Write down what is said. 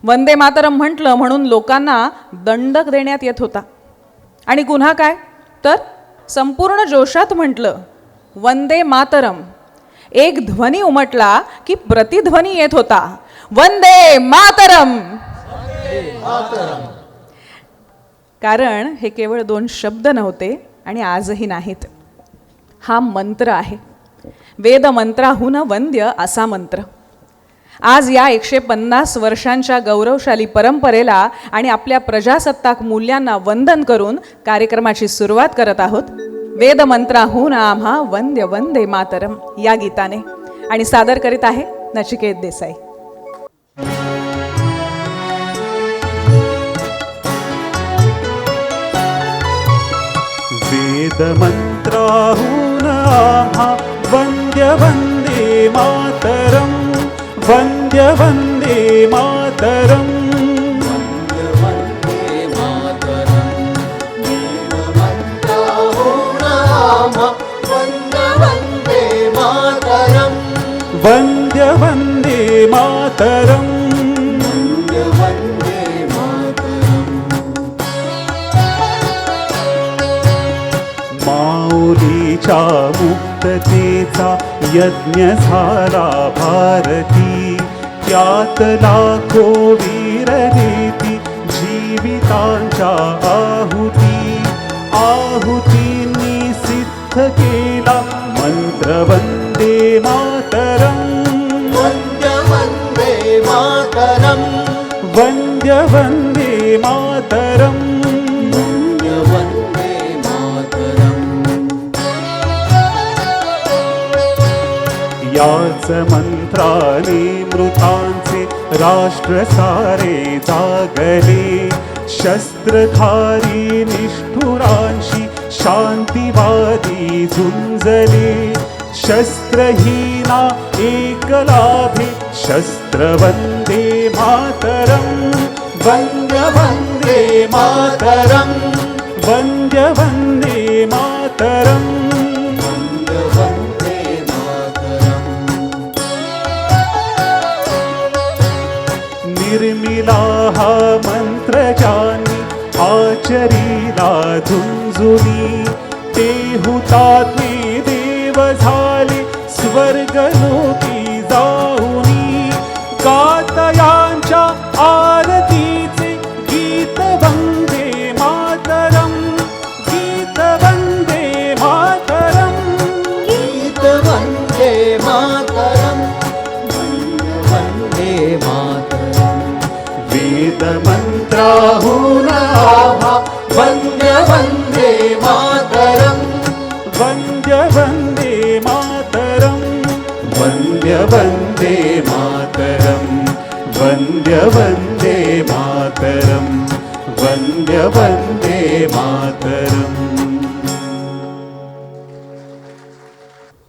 वंदे मातरम म्हटलं म्हणून लोकांना दंडक देण्यात येत होता. आणि गुन्हा काय तर संपूर्ण जोशात म्हटलं वंदे मातरम, एक ध्वनी उमटला की प्रतिध्वनी येत होता वंदे मातरम. कारण हे केवळ 2 शब्द नव्हते आणि आजही नाहीत. हा मंत्र आहे. वेद मंत्राहून वंद्य असा मंत्र. आज या 150 वर्षांच्या गौरवशाली परंपरेला आणि आपल्या प्रजासत्ताक मूल्यांना वंदन करून कार्यक्रमाची सुरुवात करत आहोत. वेद मंत्राहून आम्हा वंद्य वंदे मातरम या गीताने. आणि सादर करीत आहे नचिकेत देसाई. वेद मंत्राहून आम्हा वंद्य वंदे मातरम, वंद्य वंदे मातरम. वंद्य वंदे मातरम. माऊलीच्या मुक्ततेचा यज्ञ झाला भारती, त्यात लाखो वीर देती जीवितांच्या आहुती. आहुतींनी सिद्ध केला मंत्र वंदे मातरम, वंद्य वंदे मातरम, वंद्य वंदे मातरम. वंद्य वंदे मातरम. याच मंत्राने मृतांचे राष्ट्र सारे जागले, शस्त्रधारी निष्ठुरांशी शांतिवादी झुंजले. शस्त्रहीना एक लाभे शस्त्र वंदे मातरम, वंद्य वंदे मातरम, वंद्य वंदे मातरम. वंद्य वंदे मातरम. निर्मिला हा मंत्र ज्यांनी आचरीला झुंजुनी, ते हुतात्मे देव झाले स्वर्गलोकी जाऊनी. गातयांच्या आरतीचे गीत वंदे मातरम, गीत वंदे मातरम. गीत वंदे मातरम, वंदे मातरम. वेद मंत्राहून आम्हा वंद्य वंदे मातरम, वंद्य वंदे मातरम, वंद्य वंदे मातरम, वंद्य वंदे मातरम, वंद्य वंदे मातरम.